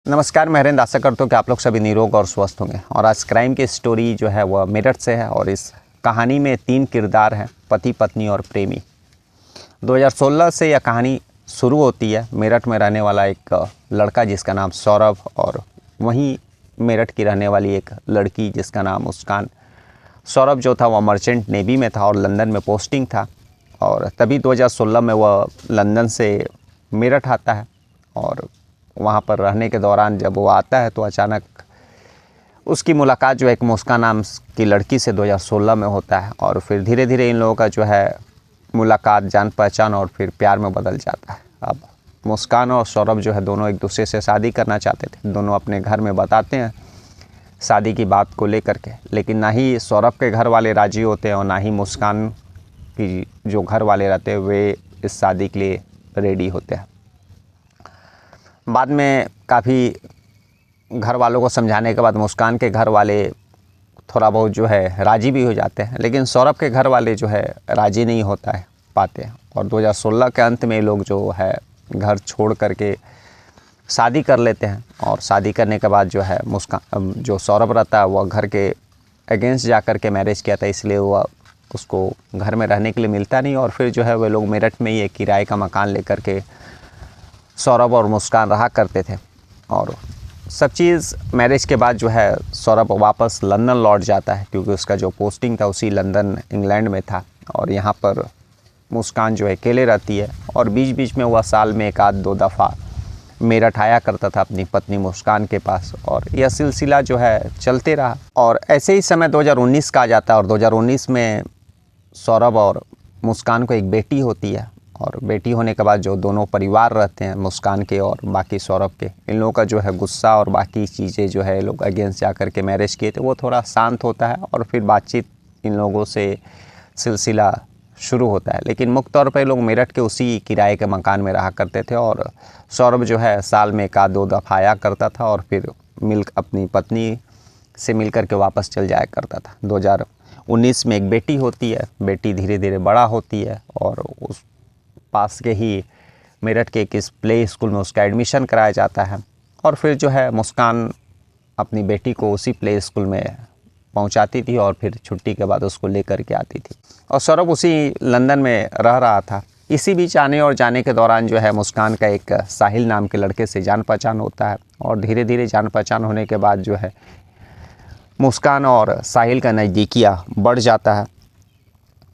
नमस्कार, मैं हरेंद्र। आशा करता हूँ कि आप लोग सभी निरोग और स्वस्थ होंगे। और आज क्राइम की स्टोरी जो है वह मेरठ से है और इस कहानी में 3 किरदार हैं, पति, पत्नी और प्रेमी। 2016 से यह कहानी शुरू होती है। मेरठ में रहने वाला एक लड़का जिसका नाम सौरभ और वहीं मेरठ की रहने वाली एक लड़की जिसका नाम मुस्कान। सौरभ जो था वह मर्चेंट नेवी में था और लंदन में पोस्टिंग था और तभी 2016 में वह लंदन से मेरठ आता है और वहाँ पर रहने के दौरान जब वो आता है तो अचानक उसकी मुलाकात जो एक मुस्कान नाम की लड़की से 2016 में होता है और फिर धीरे धीरे इन लोगों का जो है मुलाकात, जान पहचान और फिर प्यार में बदल जाता है। अब मुस्कान और सौरभ जो है दोनों एक दूसरे से शादी करना चाहते थे। दोनों अपने घर में बताते हैं शादी की बात को लेकर के, लेकिन ना ही सौरभ के घर वाले राजी होते हैं और ना ही मुस्कान की जो घर वाले रहते हैं वे इस शादी के लिए रेडी होते हैं। बाद में काफ़ी घर वालों को समझाने के बाद मुस्कान के घर वाले थोड़ा बहुत जो है राज़ी भी हो जाते हैं, लेकिन सौरभ के घर वाले जो है राज़ी नहीं होता है पाते हैं और 2016 के अंत में लोग जो है घर छोड़ करके शादी कर लेते हैं। और शादी करने के बाद जो है मुस्कान जो सौरभ रहता है वह घर के अगेंस्ट जा कर के मैरिज किया था, इसलिए वह उसको घर में रहने के लिए मिलता नहीं और फिर जो है वे लोग मेरठ में ही एक किराए का मकान लेकर के सौरभ और मुस्कान रहा करते थे। और सब चीज़ मैरिज के बाद जो है सौरभ वापस लंदन लौट जाता है क्योंकि उसका जो पोस्टिंग था उसी लंदन इंग्लैंड में था और यहाँ पर मुस्कान जो है अकेले रहती है और बीच बीच में वह साल में एक आध दो दफ़ा मेरठ आया करता था अपनी पत्नी मुस्कान के पास और यह सिलसिला जो है चलते रहा। और ऐसे ही समय 2019 का आ जाता है और 2019 में सौरभ और मुस्कान को एक बेटी होती है और बेटी होने के बाद जो दोनों परिवार रहते हैं मुस्कान के और बाकी सौरभ के, इन लोगों का जो है गुस्सा और बाकी चीज़ें जो है लोग अगेंस्ट जा कर के मैरिज किए थे वो थोड़ा शांत होता है और फिर बातचीत इन लोगों से सिलसिला शुरू होता है। लेकिन मुख्य तौर पर लोग मेरठ के उसी किराए के मकान में रहा करते थे और सौरभ जो है साल में एक आध दो दफ़ा आया करता था और फिर अपनी पत्नी से मिल कर के वापस चल जाया करता था। 2019 में एक बेटी होती है, बेटी धीरे धीरे बड़ा होती है और उस पास के ही मेरठ के एक प्ले स्कूल में उसका एडमिशन कराया जाता है और फिर जो है मुस्कान अपनी बेटी को उसी प्ले स्कूल में पहुंचाती थी और फिर छुट्टी के बाद उसको लेकर के आती थी और सौरभ उसी लंदन में रह रहा था। इसी बीच आने और जाने के दौरान जो है मुस्कान का एक साहिल नाम के लड़के से जान पहचान होता है और धीरे धीरे जान पहचान होने के बाद जो है मुस्कान और साहिल का नज़दीकियाँ बढ़ जाता है।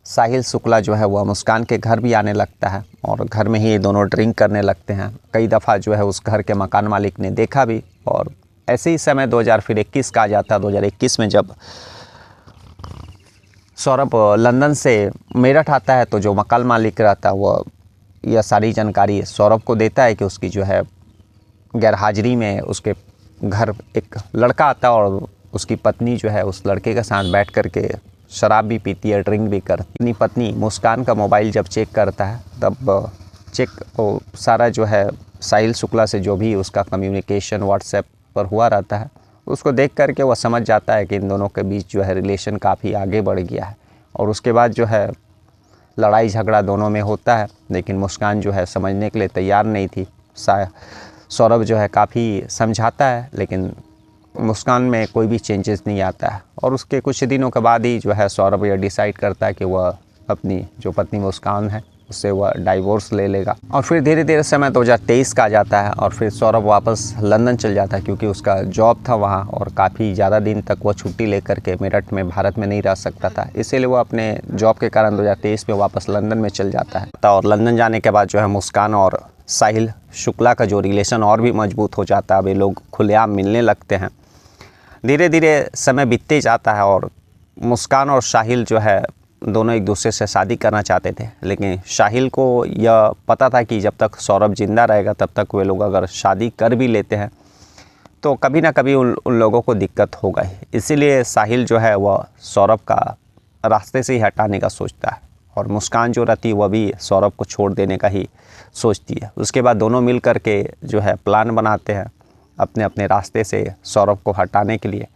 साहिल शुक्ला जो है वह मुस्कान के घर भी आने लगता है और घर में ही दोनों ड्रिंक करने लगते हैं। कई दफ़ा जो है उस घर के मकान मालिक ने देखा भी। और ऐसे ही समय 2021 का आ जाता है। 2021 में जब सौरभ लंदन से मेरठ आता है तो जो मकान मालिक रहता है वह यह सारी जानकारी सौरभ को देता है कि उसकी जो है गैरहाजिरी में उसके घर एक लड़का आता है और उसकी पत्नी जो है उस लड़के के साथ बैठ कर के शराब भी पीती है, ड्रिंक भी करती है। अपनी पत्नी मुस्कान का मोबाइल जब चेक करता है तब सारा जो है साहिल शुक्ला से जो भी उसका कम्युनिकेशन व्हाट्सएप पर हुआ रहता है उसको देख करके वह समझ जाता है कि इन दोनों के बीच जो है रिलेशन काफ़ी आगे बढ़ गया है। और उसके बाद जो है लड़ाई झगड़ा दोनों में होता है, लेकिन मुस्कान जो है समझने के लिए तैयार नहीं थी। सौरभ जो है काफ़ी समझाता है लेकिन मुस्कान में कोई भी चेंजेस नहीं आता है और उसके कुछ दिनों के बाद ही जो है सौरभ यह डिसाइड करता है कि वह अपनी जो पत्नी मुस्कान है उससे वह डाइवोर्स ले लेगा। और फिर धीरे धीरे समय 2023 का आ जाता है और फिर सौरभ वापस लंदन चल जाता है क्योंकि उसका जॉब था वहाँ और काफ़ी ज़्यादा दिन तक वह छुट्टी लेकर के मेरठ में भारत में नहीं रह सकता था, इसीलिए वो अपने जॉब के कारण 2023 में वापस लंदन में चल जाता है। और लंदन जाने के बाद जो है मुस्कान और साहिल शुक्ला का जो रिलेशन और भी मजबूत हो जाता है। अब ये लोग खुलेआम मिलने लगते हैं। धीरे धीरे समय बीतते जाता है और मुस्कान और साहिल जो है दोनों एक दूसरे से शादी करना चाहते थे, लेकिन साहिल को यह पता था कि जब तक सौरभ जिंदा रहेगा तब तक वे लोग अगर शादी कर भी लेते हैं तो कभी ना कभी उन लोगों को दिक्कत होगा ही। इसीलिए साहिल जो है वह सौरभ का रास्ते से ही हटाने का सोचता है और मुस्कान जो रहती है वह भी सौरभ को छोड़ देने का ही सोचती है। उसके बाद दोनों मिल कर के जो है प्लान बनाते हैं अपने अपने रास्ते से सौरभ को हटाने के लिए।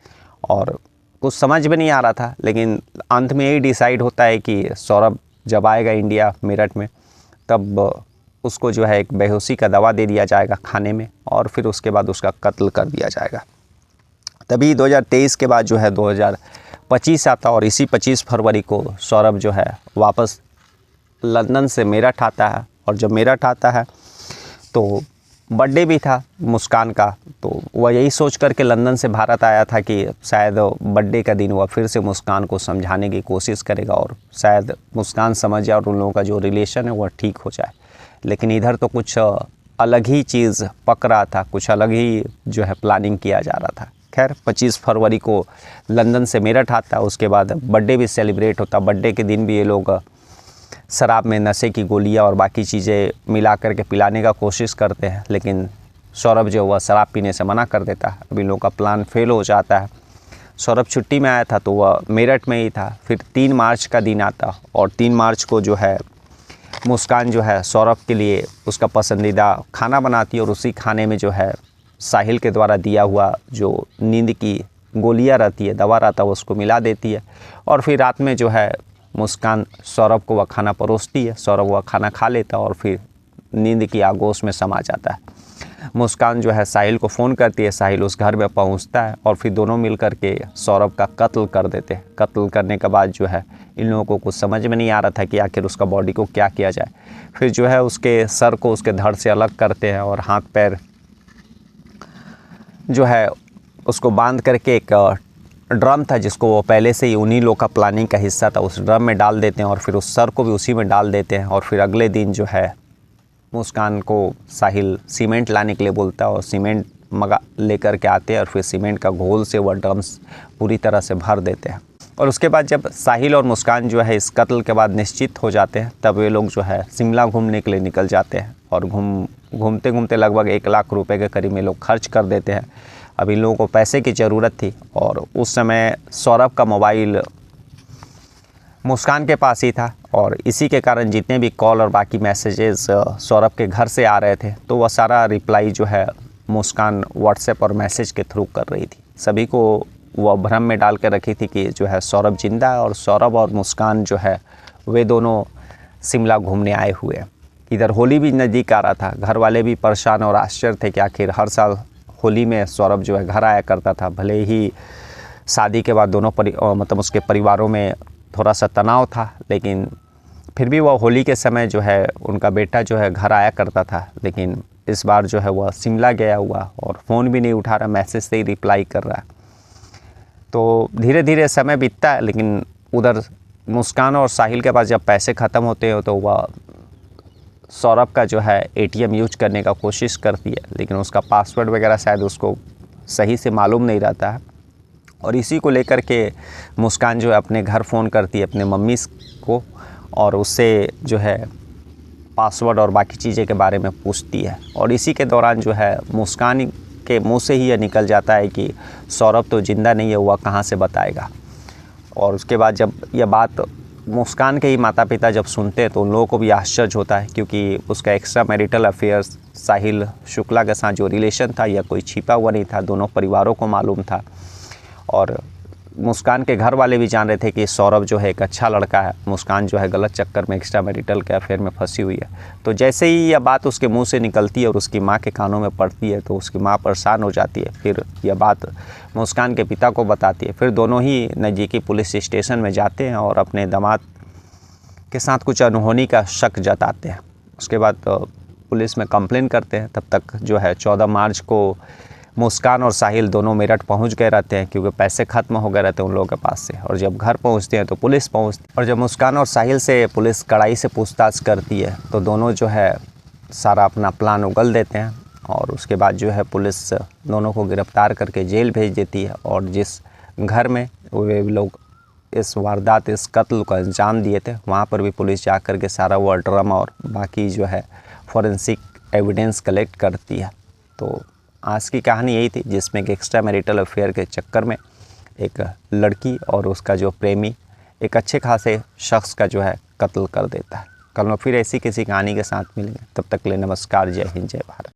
और कुछ समझ में नहीं आ रहा था, लेकिन अंत में यही डिसाइड होता है कि सौरभ जब आएगा इंडिया मेरठ में तब उसको जो है एक बेहोशी का दवा दे दिया जाएगा खाने में और फिर उसके बाद उसका कत्ल कर दिया जाएगा। तभी 2023 के बाद जो है 2025 आता और इसी 25 फरवरी को सौरभ जो है वापस लंदन से मेरठ आता है। और जब मेरठ आता है तो बर्थडे भी था मुस्कान का, तो वह यही सोच कर के लंदन से भारत आया था कि शायद बर्थडे का दिन वह फिर से मुस्कान को समझाने की कोशिश करेगा और शायद मुस्कान समझ जाए और उन लोगों का जो रिलेशन है वह ठीक हो जाए। लेकिन इधर तो कुछ अलग ही चीज़ पक रहा था, कुछ अलग ही जो है प्लानिंग किया जा रहा था। खैर 25 फरवरी को लंदन से मेरठ आता, उसके बाद बर्थडे भी सेलिब्रेट होता। बर्थडे के दिन भी ये लोग शराब में नशे की गोलियां और बाकी चीज़ें मिला करके पिलाने का कोशिश करते हैं, लेकिन सौरभ जो वह शराब पीने से मना कर देता है। अभी लोगों का प्लान फेल हो जाता है। सौरभ छुट्टी में आया था तो वह मेरठ में ही था। फिर 3 मार्च का दिन आता और 3 मार्च को जो है मुस्कान जो है सौरभ के लिए उसका पसंदीदा खाना बनाती है और उसी खाने में जो है साहिल के द्वारा दिया हुआ जो नींद की गोलियां रहती है, दवा रहता है, उसको मिला देती है। और फिर रात में जो है मुस्कान सौरभ को वह खाना परोसती है, सौरभ वह खाना खा लेता है और फिर नींद की आगोश में समा जाता है। मुस्कान जो है साहिल को फ़ोन करती है, साहिल उस घर में पहुंचता है और फिर दोनों मिलकर के सौरभ का कत्ल कर देते हैं। कत्ल करने के बाद जो है इन लोगों को कुछ समझ में नहीं आ रहा था कि आखिर उसका बॉडी को क्या किया जाए। फिर जो है उसके सर को उसके धड़ से अलग करते हैं और हाथ पैर जो है उसको बांध करके एक ड्रम था जिसको वो पहले से ही उन्हीं लोग का प्लानिंग का हिस्सा था, उस ड्रम में डाल देते हैं और फिर उस सर को भी उसी में डाल देते हैं। और फिर अगले दिन जो है मुस्कान को साहिल सीमेंट लाने के लिए बोलता है और सीमेंट मंगा लेकर के आते हैं और फिर सीमेंट का घोल से वह ड्रम्स पूरी तरह से भर देते हैं। और उसके बाद जब साहिल और मुस्कान जो है इस कत्ल के बाद निश्चित हो जाते हैं, तब वे लोग जो है शिमला घूमने के लिए निकल जाते हैं और घूमते घूमते लगभग 1 लाख रुपए के करीब में लोग खर्च कर देते हैं। अब इन लोगों को पैसे की ज़रूरत थी और उस समय सौरभ का मोबाइल मुस्कान के पास ही था और इसी के कारण जितने भी कॉल और बाकी मैसेजेस सौरभ के घर से आ रहे थे तो वह सारा रिप्लाई जो है मुस्कान व्हाट्सएप और मैसेज के थ्रू कर रही थी। सभी को वह भ्रम में डाल के रखी थी कि जो है सौरभ जिंदा है और सौरभ और मुस्कान जो है वे दोनों शिमला घूमने आए हुए हैं। इधर होली भी नज़दीक आ रहा था, घर वाले भी परेशान और आश्चर्य थे कि आखिर हर साल होली में सौरभ जो है घर आया करता था। भले ही शादी के बाद दोनों मतलब उसके परिवारों में थोड़ा सा तनाव था, लेकिन फिर भी वह होली के समय जो है उनका बेटा जो है घर आया करता था। लेकिन इस बार जो है वह शिमला गया हुआ और फ़ोन भी नहीं उठा रहा, मैसेज से ही रिप्लाई कर रहा है। तो धीरे धीरे समय बीतता है, लेकिन उधर मुस्कान और साहिल के पास जब पैसे ख़त्म होते हैं तो वह सौरभ का जो है ATM यूज करने का कोशिश करती है, लेकिन उसका पासवर्ड वगैरह शायद उसको सही से मालूम नहीं रहता है। और इसी को लेकर के मुस्कान जो है अपने घर फ़ोन करती है अपने मम्मी को और उससे जो है पासवर्ड और बाकी चीज़ें के बारे में पूछती है। और इसी के दौरान जो है मुस्कान के मुंह से ही यह निकल जाता है कि सौरभ तो ज़िंदा नहीं है, वह कहाँ से बताएगा। और उसके बाद जब यह बात मुस्कान के ही माता पिता जब सुनते हैं तो उन लोगों को भी आश्चर्य होता है, क्योंकि उसका एक्स्ट्रा मैरिटल अफेयर्स साहिल शुक्ला के साथ जो रिलेशन था यह कोई छिपा हुआ नहीं था, दोनों परिवारों को मालूम था। और मुस्कान के घर वाले भी जान रहे थे कि सौरभ जो है एक अच्छा लड़का है, मुस्कान जो है गलत चक्कर में एक्स्ट्रा मैरिटल के अफेयर में फंसी हुई है। तो जैसे ही यह बात उसके मुंह से निकलती है और उसकी माँ के कानों में पड़ती है तो उसकी माँ परेशान हो जाती है। फिर यह बात मुस्कान के पिता को बताती है। फिर दोनों ही नज़दीकी पुलिस स्टेशन में जाते हैं और अपने दामाद के साथ कुछ अनहोनी का शक जताते हैं। उसके बाद पुलिस में कंप्लेन करते हैं। तब तक जो है 14 मार्च को मुस्कान और साहिल दोनों मेरठ पहुंच गए रहते हैं, क्योंकि पैसे ख़त्म हो गए रहते हैं उन लोगों के पास से। और जब घर पहुंचते हैं तो पुलिस पहुंचती है और जब मुस्कान और साहिल से पुलिस कड़ाई से पूछताछ करती है तो दोनों जो है सारा अपना प्लान उगल देते हैं। और उसके बाद जो है पुलिस दोनों को गिरफ्तार करके जेल भेज देती है। और जिस घर में वे लोग इस वारदात, इस कत्ल को अंजाम दिए थे, वहाँ पर भी पुलिस जा कर के सारा वो ड्रामा और बाकी जो है फॉरेंसिक एविडेंस कलेक्ट करती है। तो आज की कहानी यही थी, जिसमें कि एक्स्ट्रा मैरिटल अफेयर के चक्कर में एक लड़की और उसका जो प्रेमी एक अच्छे खासे शख्स का जो है कत्ल कर देता है। कल मैं फिर ऐसी किसी कहानी के साथ मिलेंगे, तब तक के लिए नमस्कार, जय हिंद, जय भारत।